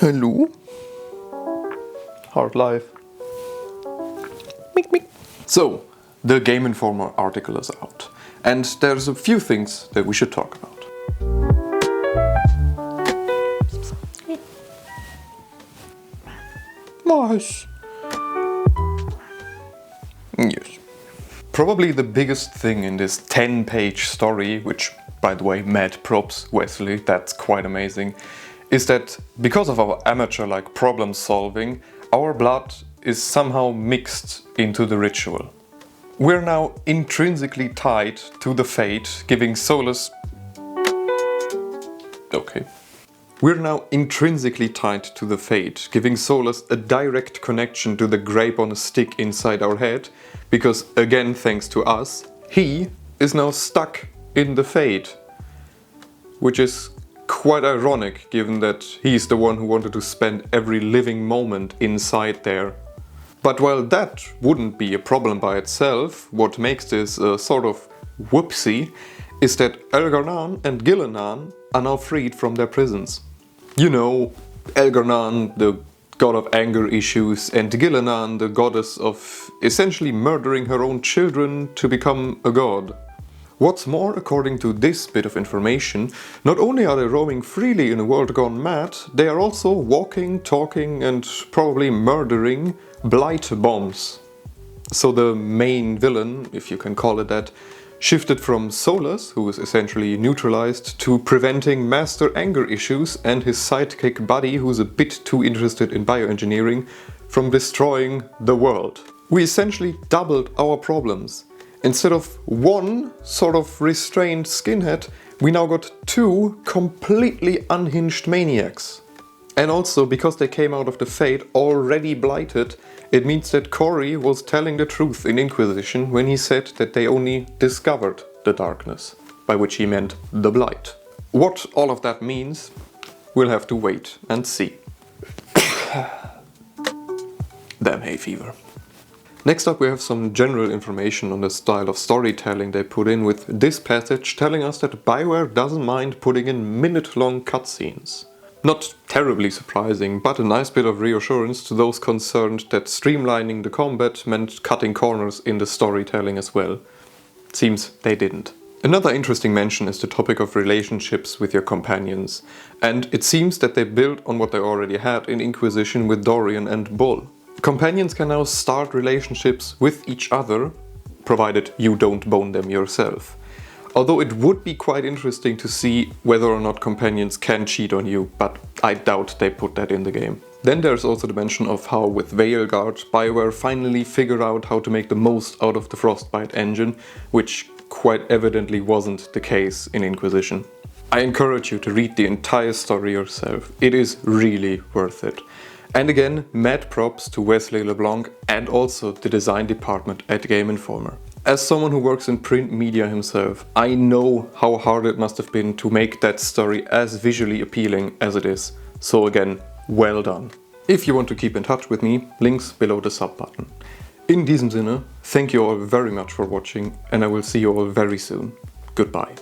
Hello? Hard life. Meek, meek. So, the Game Informer article is out, and there's a few things that we should talk about. Nice. Yes. Probably the biggest thing in this 10-page story, which, by the way, mad props, Wesley, that's quite amazing, is that because of our amateur-like problem solving, our blood is somehow mixed into the ritual. We're now intrinsically tied to the fate, giving solace... Okay. We're now intrinsically tied to the fate, giving Solus a direct connection to the grape on a stick inside our head, because, again thanks to us, he is now stuck in the fate. Which is quite ironic, given that he's the one who wanted to spend every living moment inside there. But while that wouldn't be a problem by itself, what makes this a sort of whoopsie is that Elgarnan and Gillenan are now freed from their prisons. You know, Elgarnan, the god of anger issues, and Gillenan, the goddess of essentially murdering her own children to become a god. What's more, according to this bit of information, not only are they roaming freely in a world gone mad, they are also walking, talking and probably murdering blight bombs. So the main villain, if you can call it that, shifted from Solus, who is essentially neutralized, to preventing Master Anger Issues and his sidekick Buddy, who's a bit too interested in bioengineering, from destroying the world. We essentially doubled our problems. Instead of one sort of restrained skinhead, we now got two completely unhinged maniacs. And also, because they came out of the fate already blighted, it means that Cory was telling the truth in Inquisition when he said that they only discovered the darkness, by which he meant the blight. What all of that means, we'll have to wait and see. Damn hay fever. Next up we have some general information on the style of storytelling they put in, with this passage telling us that BioWare doesn't mind putting in minute-long cutscenes. Not terribly surprising, but a nice bit of reassurance to those concerned that streamlining the combat meant cutting corners in the storytelling as well. Seems they didn't. Another interesting mention is the topic of relationships with your companions, and it seems that they built on what they already had in Inquisition with Dorian and Bull. Companions can now start relationships with each other, provided you don't bone them yourself. Although it would be quite interesting to see whether or not companions can cheat on you, but I doubt they put that in the game. Then there's also the mention of how with Veilguard, BioWare finally figured out how to make the most out of the Frostbite engine, which quite evidently wasn't the case in Inquisition. I encourage you to read the entire story yourself, it is really worth it. And again, mad props to Wesley LeBlanc and also the design department at Game Informer. As someone who works in print media himself, I know how hard it must have been to make that story as visually appealing as it is. So again, well done. If you want to keep in touch with me, links below the sub button. In diesem Sinne, thank you all very much for watching, and I will see you all very soon. Goodbye.